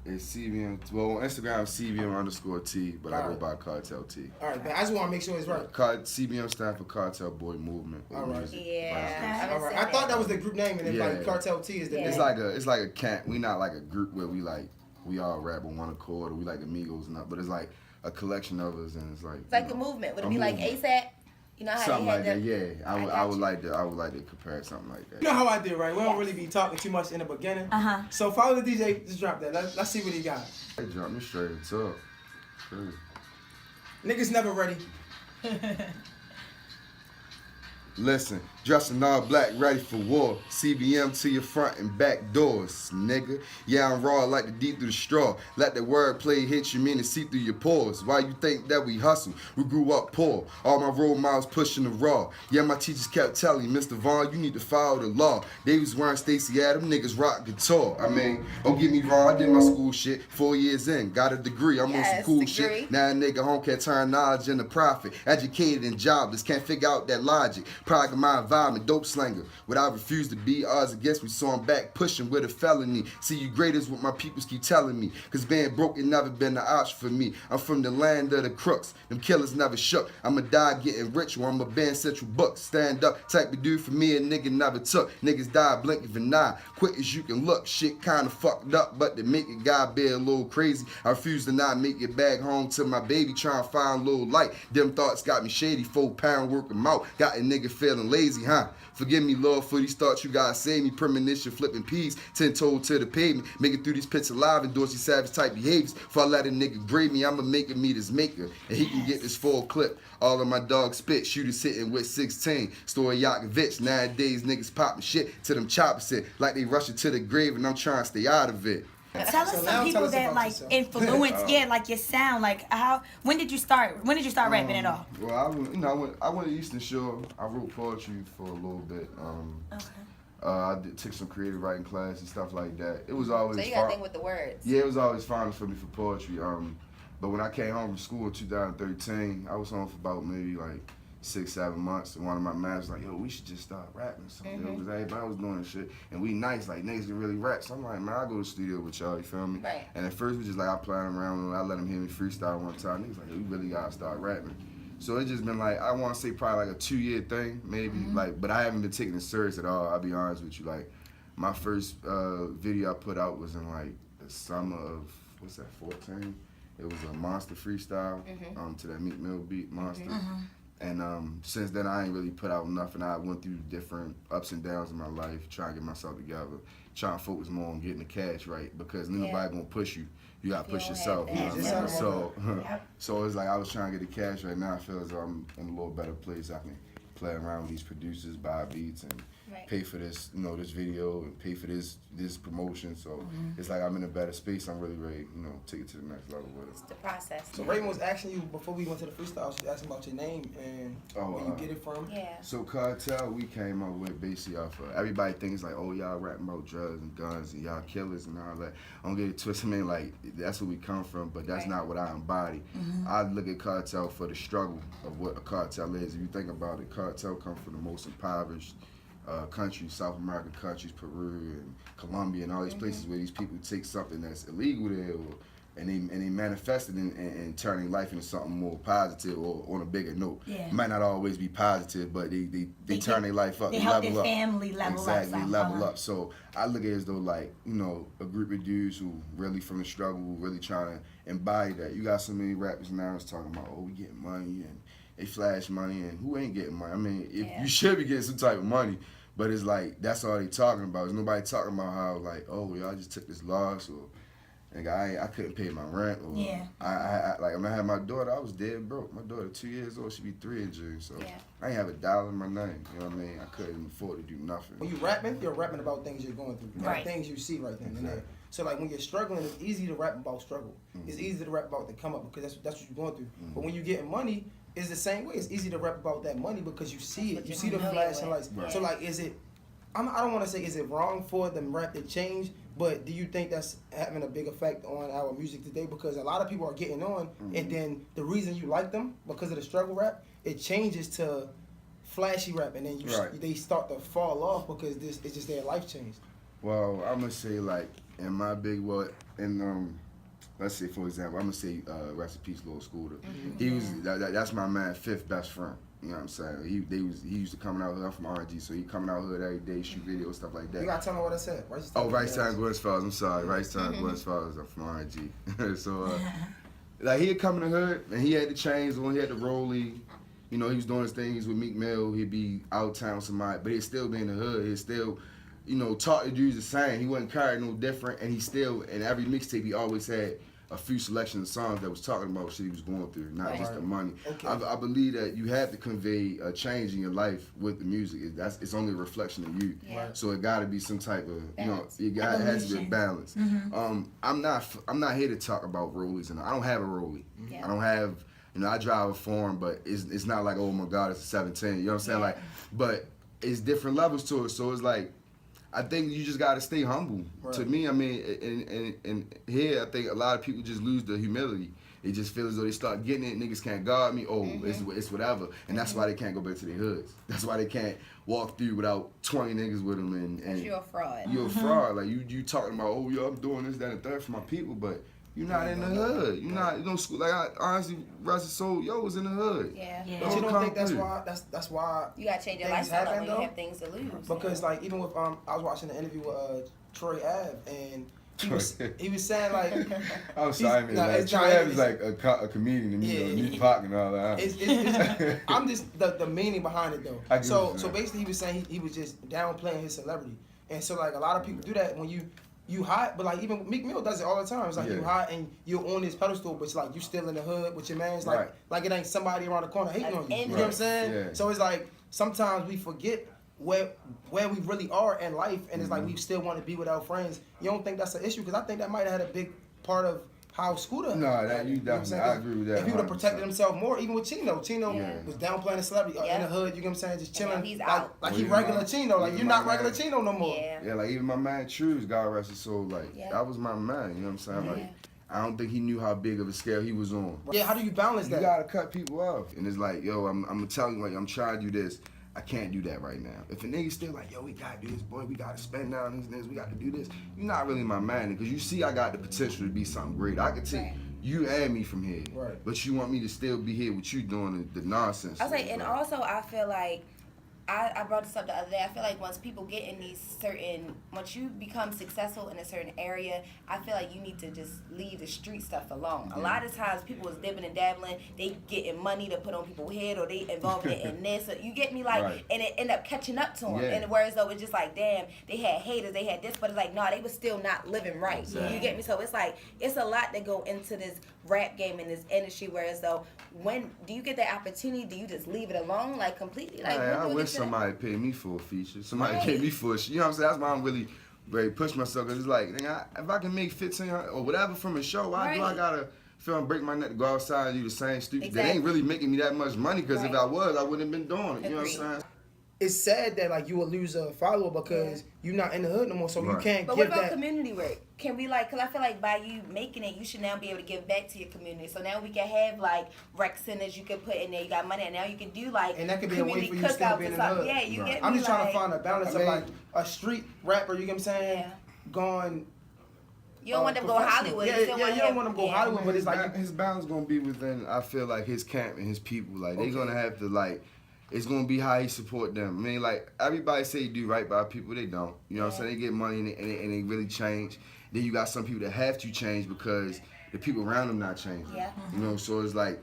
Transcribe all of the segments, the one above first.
It's CBM. Well, on Instagram, CBM_T, but I go by Cartel T. All right, man. I just want to make sure it's right. CBM stands for Cartel Boy Movement. All right. Yeah. All right. I thought that was the group name, and then like Cartel T is the name. It's like a camp. We not like a group where we all rap on one accord or we like amigos and that, but it's like a collection of us, and it's like a movement. Would it be like ASAP? You know how something they had like that, yeah. I would like to compare something like that. You know how I did, right? We don't really be talking too much in the beginning. So follow the DJ, just drop that. Let's see what he got. Hey, drop me straight up. Sure. Niggas never ready. Listen, dressing all black, ready for war. CBM to your front and back doors, nigga. Yeah, I'm raw like the D through the straw. Let the wordplay hit you, mean to see through your pores. Why you think that we hustle? We grew up poor. All my role models pushing the raw. Yeah, my teachers kept telling me, Mr. Vaughn, you need to follow the law. They was wearing Stacy Adams, niggas rock guitar. I mean, don't get me wrong, I did my school shit 4 years in. Got a degree, I'm on some cool shit. Now a nigga home can't turn knowledge into profit. Educated and jobless, can't figure out that logic. Product of my environment, dope slanger. What I refuse to be, odds against me, so I'm back pushing with a felony. See, you great is what my peoples keep telling me. Cause being broke ain't never been an option for me. I'm from the land of the crooks. Them killers never shook. I'ma die getting rich or I'ma ban central books. Stand up, type of dude for me, a nigga never took. Niggas die blinking for nine. Quick as you can look, shit kinda fucked up, but to make it God be a little crazy. I refuse to not make it back home to my baby, trying to find a little light. Them thoughts got me shady, 4-pound work 'em out. Got a nigga feeling lazy, huh? Forgive me, Lord, for these thoughts you gotta save me. Premonition, flipping peas, 10-toed to the pavement. Making through these pits alive, endorsing savage type behaviors. Before I let a nigga grade me, I'ma make him meet his maker. And he can get this full clip. All of my dogs spit, shooters sitting with 16. Story Yakovich, nowadays niggas popping shit to them choppers sit. Like they rushing to the grave and I'm trying to stay out of it. Tell us some people that like influence, like your sound. Like when did you start rapping at all? Well, I went to Eastern Shore. I wrote poetry for a little bit. I took some creative writing class and stuff like that. It was always so you got to think with the words. Yeah, it was always fun for me for poetry. But when I came home from school in 2013, I was home for about maybe like 6-7 months, and one of my masters was like, yo, we should just start rapping something. Because everybody was doing shit, and we nice, like niggas can really rap. So I'm like, man, I'll go to the studio with y'all, you feel me? Right. And at first we just like, I playing around, and I let them hear me freestyle one time. Niggas like, yo, we really gotta start rapping. So it's just been like, I wanna say probably like a 2-year thing, maybe, but I haven't been taking it serious at all, I'll be honest with you. Like, my first video I put out was in like the summer of, 14? It was a Monster freestyle to that Meek Mill beat, Monster. And since then, I ain't really put out nothing. I went through different ups and downs in my life, trying to get myself together, trying to focus more on getting the cash right, because nobody gonna push you. You gotta push yourself. You know what I mean? So it's like I was trying to get the cash right now. I feel as though I'm in a little better place. I can play around with these producers, buy beats, and pay for this, this video, and pay for this promotion. So it's like I'm in a better space. I'm really ready, take it to the next level with it. It's the process. So Raven was asking you before we went to the freestyle. She asked about your name and where you get it from. Yeah. So Cartel, we came up with basically off of everybody thinks like, oh, y'all rapping about drugs and guns and y'all killers and all that. I don't get it twisted. I mean, like that's where we come from, but that's not what I embody. I look at Cartel for the struggle of what a cartel is. If you think about it, Cartel comes from the most impoverished countries, South American countries, Peru and Colombia and all these places where these people take something that's illegal there and they manifest it in turning life into something more positive or on a bigger note. Yeah. It might not always be positive, but they turn their life up. They help their family level up. Exactly, level up. So I look at it as though like, a group of dudes who really from the struggle, who really trying to embody that. You got so many rappers now that's talking about, oh, we getting money and they flash money, and who ain't getting money? I mean, you should be getting some type of money, but it's like, that's all they talking about. There's nobody talking about how, like, oh, y'all just took this loss, or like, I couldn't pay my rent, or like, when I had my daughter, I was dead broke. My daughter 2 years old, she'll be 3 in June, so I ain't have a dollar in my name, you know what I mean? I couldn't afford to do nothing. When you're rapping about things you're going through, things you see right then and there. So like when you're struggling, it's easy to rap about struggle. It's easy to rap about the come up because that's what you're going through. But when you're getting money, it's the same way. It's easy to rap about that money because you see it. You see the flashing lights. So like, is it? I don't want to say is it wrong for them rap to change, but do you think that's having a big effect on our music today? Because a lot of people are getting on, and then the reason you like them because of the struggle rap, it changes to flashy rap, and then they start to fall off because it's just their life changed. Well, I'm gonna say like in my big let's say for example, I'm gonna say rest in peace, Lil Scooter. He was that's my man, fifth best friend. You know what I'm saying? He used to come out here. I'm from RG, so he coming out here every day, shoot videos, stuff like that. You gotta tell me what I said. Rice Town, Glens Falls. I'm sorry, Rice Town, Glens Falls. I'm from RG. So like he'd come in the hood and he had the chains on, he had the rollie. You know, he was doing his things with Meek Mill. He'd be out town with somebody, but he'd still be in the hood. He'd still, you know, talk to dudes the same. He wasn't carrying no different, and he still, in every mixtape, he always had a few selections of songs that was talking about shit he was going through, not just the money. Okay. I believe that you have to convey a change in your life with the music. It's only a reflection of you. Yeah. So it got to be some type of balance. It has to be a balance. I'm not here to talk about rollies, and I don't have a rollie. I don't have. You know, I drive a foreign, but it's not like, oh my God, it's a 710. You know what I'm saying? Like, but it's different levels to it. So it's like, I think you just gotta stay humble. Right. To me, I mean, and here I think a lot of people just lose the humility. They just feel as though they start getting it. Niggas can't guard me. Oh, it's whatever, and that's why they can't go back to their hoods. That's why they can't walk through without 20 niggas with them. And you're a fraud. You're a fraud. Like you talking about, oh yo, I'm doing this, that, and third for my people, but you're not in the hood. You're not. You know, school. Like I honestly, Russell Soul, yo was in the hood. Yeah. But you don't think that's why you gotta change your lifestyle when you have things to lose. Because like even with I was watching the interview with Troy Ave and he was saying like I'm sorry, man. Like, Troy Ave is like a comedian to me, you know, Pac and all that. I'm just the meaning behind it though. So basically he was saying he was just downplaying his celebrity, and so like a lot of people do that when you hot, but like even Meek Mill does it all the time. It's like you hot and you're on this pedestal, but it's like you still in the hood with your man's like it ain't somebody around the corner hating on you. You know what I'm saying? Yeah. So it's like sometimes we forget where we really are in life, and it's like we still want to be with our friends. You don't think that's an issue? Because I think that might have had a big part of how Scooter. No, that you definitely. I agree with that. If he would have protected himself more, even with Chino was downplaying the celebrity in the hood. You know what I'm saying? Just chilling. He's out. Like he regular Chino. Like you're not regular Chino no more. Yeah, like even my man Trues, God rest his soul. Like that was my man. You know what I'm saying? Like I don't think he knew how big of a scale he was on. Yeah, how do you balance that? You gotta cut people off, and it's like, yo, I'm telling you, like I'm trying to do this. I can't do that right now. If a nigga still like, yo, we gotta do this, boy, we gotta spend down these niggas, we gotta do this. You're not really my man, because you see I got the potential to be something great. I could take you and me from here, but you want me to still be here with you doing the nonsense. I was like, and also I feel like, I brought this up the other day. I feel like once people get in once you become successful in a certain area, I feel like you need to just leave the street stuff alone. A lot of times people is dipping and dabbling, they getting money to put on people's head, or they involved in this. Or you get me, like, and it end up catching up to them. And whereas though it's just like, damn, they had haters, they had this, but it's like, no, they was still not living right. Exactly. You get me? So it's like, it's a lot that go into this rap game in this industry. Whereas though, when do you get that opportunity? Do you just leave it alone, like completely? Like, I wish somebody paid me for a feature. Somebody paid me for a shit. You know what I'm saying? That's why I'm really ready to push myself. Cause it's like, if I can make 15 or whatever from a show, why do I gotta feel and break my neck to go outside and do the same stupid? Exactly. That ain't really making me that much money. Cause if I was, I wouldn't have been doing it. You know what I'm saying? It's sad that like you will lose a follower because you're not in the hood no more, so you can't. But what about community work? Can we cause I feel like by you making it, you should now be able to give back to your community. So now we can have like rec centers you can put in there. You got money, and now you can do like and that could be a way for you still being in the hood. Yeah, you get me. I'm just trying to find a balance of like a street rapper. You get what I'm saying? Going. You don't want them to go Hollywood. Yeah, you don't want them to go Hollywood, but it's like his balance gonna be within. I feel like his camp and his people. Like they're gonna have to like. It's gonna be how he support them. I mean, like everybody say you do right by people, they don't. You know what I'm saying? They get money and they really change. Then you got some people that have to change because the people around them not changing. Yeah. You know, so it's like,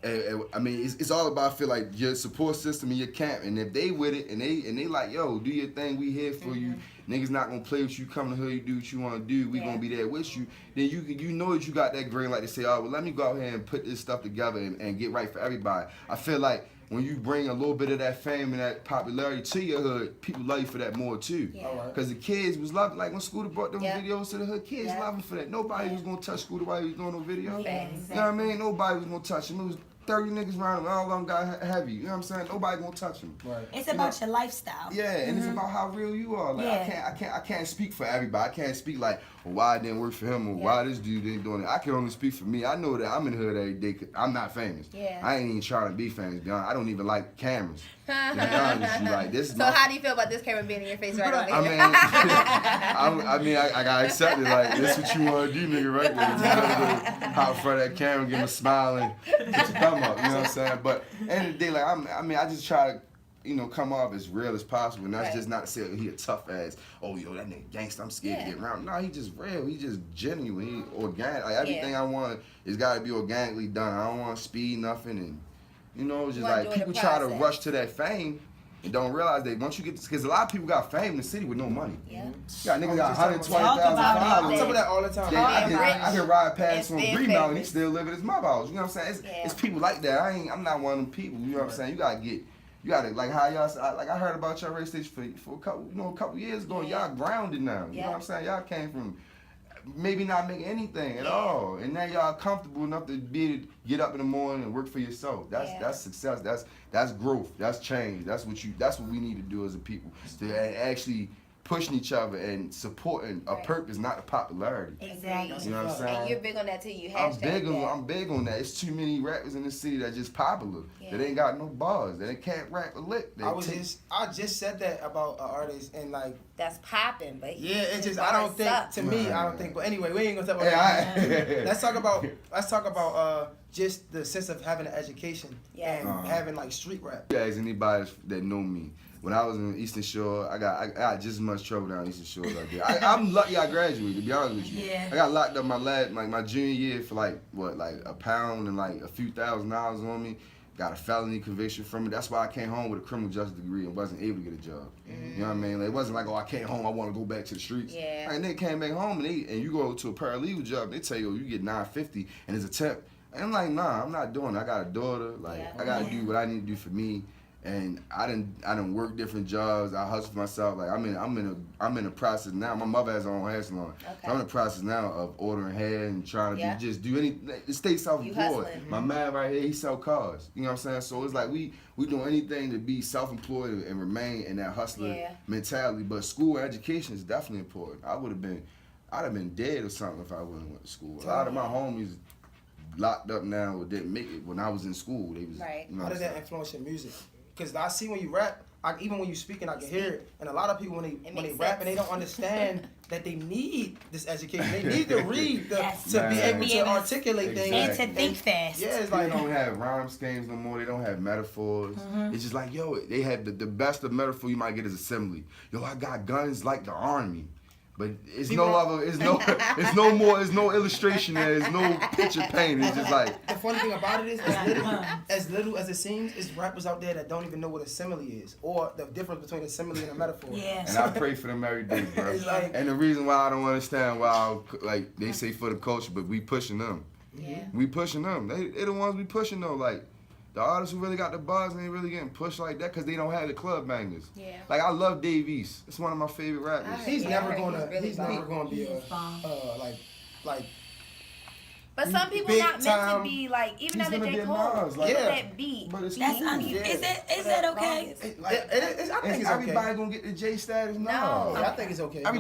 I mean, it's all about I feel like your support system and your camp. And if they with it and they like, yo, do your thing, we here for you. Niggas not gonna play with you. Come to hood, you do what you want to do. We gonna be there with you. Then you know that you got that green light to say, oh well, let me go out here and put this stuff together and get right for everybody. I feel like. When you bring a little bit of that fame and that popularity to your hood, people love you for that more too. Because the kids was loving, like when Scooter brought them videos to the hood, kids loving for that. Nobody was going to touch Scooter while he was doing no video. You know what I mean? Nobody was going to touch him. It was 30 niggas around him, all of them got heavy. You know what I'm saying? Nobody gonna touch him. Right. It's about your lifestyle. Yeah, and it's about how real you are. Like I can't speak for everybody. I can't speak like, well, why it didn't work for him or why this dude didn't doing it. I can only speak for me. I know that I'm in the hood every day. I'm not famous. Yeah. I ain't even trying to be famous. To be honest. I don't even like cameras. To be honest with you, like this. So how do you feel about this camera being in your face right over here? I mean, I got accepted. Like this, what you want to do, nigga, right there. You gotta go hop in front of that camera, give him a smile, and put your thumb up. You know what I'm saying? But at the end of the day, like I just try to, you know, come off as real as possible. And that's just not to say he a tough ass. Oh, yo, that nigga gangsta. I'm scared to get around. No, he just real. He just genuine. He organic. Like everything I want, it's got to be organically done. I don't want to speed nothing, and you know, just like people try to rush to that fame and don't realize that once you get, because a lot of people got fame in the city with no money. Yeah. You got niggas got 120,000 followers. I talk about that all the time. I can ride past on Greenbelt and he still live at his mother house. You know what I'm saying? It's people like that. I'm not one of them people. You know what I'm saying? You gotta like how y'all, like I heard about y'all race station for a couple years ago. Y'all grounded now. You know what I'm saying? Y'all came from maybe not making anything at all, and now y'all comfortable enough to be able to get up in the morning and work for yourself. That's success. That's growth. That's change. That's what we need to do as a people, to actually pushing each other and supporting a purpose, not a popularity. Exactly. You know what I'm saying? And you're big on that too. You I'm hashtag big on that. It's too many rappers in the city that just popular. That ain't got no bars. That they can't rap a lick. I just said that about an artist, and like that's popping, but it's just I don't think. But anyway, we ain't gonna talk about that. Let's talk about just the sense of having an education and having like street rap. Yeah, as anybody that know me. When I was in Eastern Shore, I got just as much trouble down Eastern Shore as I did. I'm lucky I graduated, to be honest with you. I got locked up my junior year for like a pound and like a few $1,000s on me. Got a felony conviction from it. That's why I came home with a criminal justice degree and wasn't able to get a job. You know what I mean? Like, it wasn't like, oh, I came home, I want to go back to the streets. And they came back home and you go to a paralegal job, they tell you, you get $950 and it's a tip. And I'm like, nah, I'm not doing it. I got a daughter. Like, I got to do what I need to do for me. And I didn't work different jobs. I hustled myself. Like I'm in a process now. My mother has her own hair salon. So I'm in the process now of ordering hair and trying to just do anything. Stay self-employed. My man right here, he sell cars. You know what I'm saying? So it's like we doing anything to be self-employed and remain in that hustler mentality. But school and education is definitely important. I'd have been dead or something if I wouldn't went to school. A lot of my homies locked up now or didn't make it when I was in school. They was you know. How did that influence your music? Because I see when you rap, even when you speaking, I can hear it. And a lot of people, when they rap and they don't understand that they need this education. They need to read to be able to articulate things. And to think fast. Yeah, it's like they don't have rhyme schemes no more. They don't have metaphors. It's just like, yo, they have the best of metaphor you might get is assembly. Yo, I got guns like the army. But it's no illustration there, there's no picture painted. It's just like the funny thing about it is as little as it seems, is rappers out there that don't even know what a simile is or the difference between a simile and a metaphor. And I pray for them every day, bro. And the reason why I don't understand why like they say for the culture, but we pushing them. We pushing them. They the ones we pushing though. Like the artists who really got the buzz ain't really getting pushed like that because they don't have the club bangers. Like I love Dave East. It's one of my favorite rappers. He's never gonna be like. But some people not meant to be like, even after J. Cole, that beat. But it's is that okay? I think it's everybody gonna get the J status now. I think it's okay. I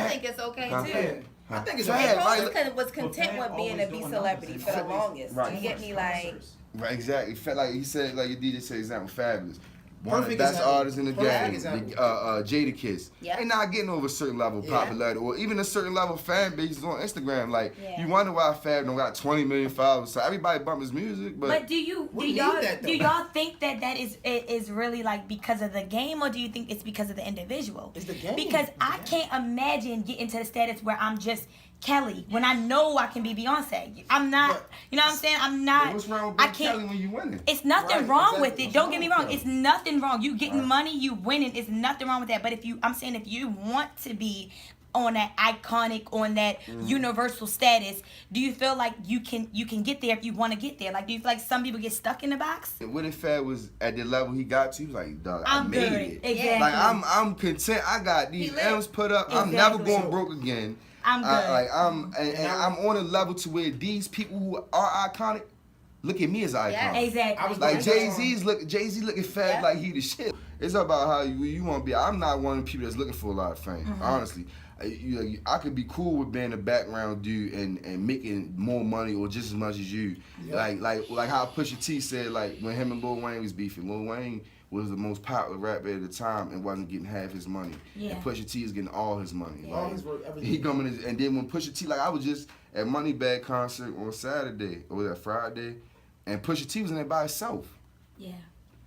think it's okay too. I think it's okay. okay. Cole was content with being a B celebrity for the longest. You get me, like. Right, exactly. Like he said, like your DJ said, example, Fabulous. One of the best artists in the game, Jadakiss. They not getting over a certain level of popularity or even a certain level of fan bases on Instagram. Like you wonder why Fab don't got 20 million followers. So everybody bump his music, but do y'all think that is really like because of the game, or do you think it's because of the individual? It's the game. Because I can't imagine getting to the status where I'm just Kelly when I know I can be Beyonce. I'm not, you know what I'm saying? I'm not. What's wrong with Kelly when you winning? It's nothing wrong with it. Don't get me wrong. It's nothing wrong. You getting money, you winning. It's nothing wrong with that. But if you want to be on that iconic, on that universal status, do you feel like you can get there if you want to get there? Like, do you feel like some people get stuck in the box? When if Fab was at the level he got to, he was like, dog, I made it. Exactly. Like I'm content. I got these M's put up. I'm never going broke again. I'm good. I'm on a level to where these people who are iconic look at me as an icon. Yeah, Exactly. I was Like Jay-Z Jay-Z looking fat Yeah. like he the shit. It's about how you want to be. I'm not one of the people that's looking for a lot of fame. Honestly, I could be cool with being a background dude and making more money or just as much as you. Yeah. Like how Pusha T said, like when him and Lil Wayne was beefing. Lil Wayne was the most popular rapper at the time and wasn't getting half his money. Yeah. And Pusha T is getting all his money. Yeah. All his work, everything. He coming in, and then when Pusha T, like I was just at Moneybag concert on Saturday or that Friday, and Pusha T was in there by himself. Yeah.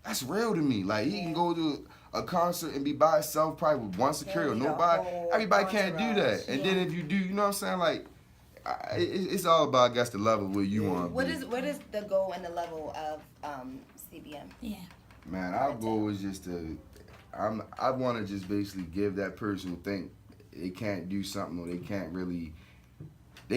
That's real to me. Like he can go to a concert and be by himself, probably with one security or Yeah, nobody. whole Everybody can't do entourage. that. And then if you do, you know what I'm saying? Like it's all about, I guess, the level where you want to be. What is the goal and the level of CBM? Yeah. Man, our goal is just to, I want to just basically give that person who think they can't do something or they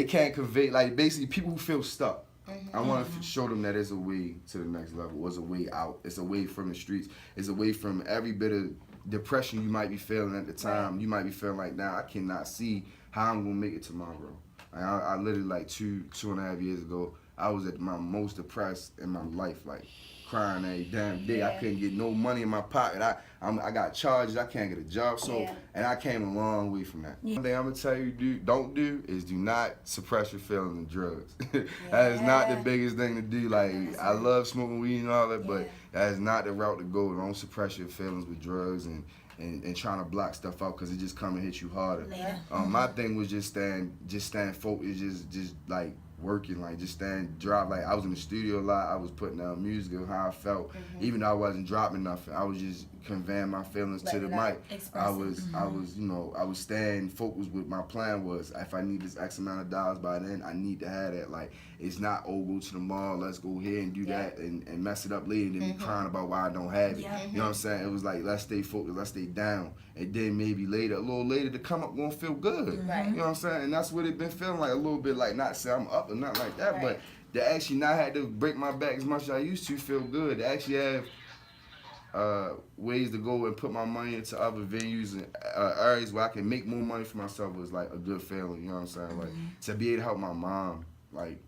can't convey, like basically people who feel stuck. I want to show them that there's a way to the next level. There's a way out. It's a way from the streets. It's a way from every bit of depression you might be feeling at the time. You might be feeling like, now I cannot see how I'm going to make it tomorrow. I literally, like 2.5 years ago, I was at my most depressed in my life, like crying every damn day. I couldn't get no money in my pocket. I got charges. I can't get a job. So, and I came a long way from that. One thing I'm gonna tell you, don't do is do not suppress your feelings and drugs. That is not the biggest thing to do. Like I love smoking weed and all that, but that is not the route to go. Don't suppress your feelings with drugs and trying to block stuff out because it just come and hit you harder. My thing was just stand focused, just like working, like just drive. Like I was in the studio a lot. I was putting out music of how I felt, even though I wasn't dropping nothing. I was just conveying my feelings to the mic. I was staying focused. With my plan was, if I need this X amount of dollars by then, I need to have that. Like it's not, oh, go to the mall, let's go here and do that and mess it up later and then be crying about why I don't have it. You know what I'm saying? It was like, let's stay focused, let's stay down, and then maybe later, a little later, to come up gonna feel good. Right. You know what I'm saying? And that's what it been feeling like a little bit, like not say I'm up or not like that, but to actually not have to break my back as much as I used to feel good. To actually have ways to go and put my money into other venues and areas where I can make more money for myself was like a good feeling. You know what I'm saying? Like to be able to help my mom, like,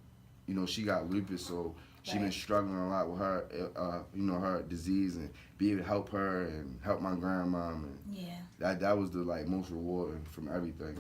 you know, she got lupus, so she been struggling a lot with her, her disease, and be able to help her and help my grandmom. And that was the like most rewarding from everything.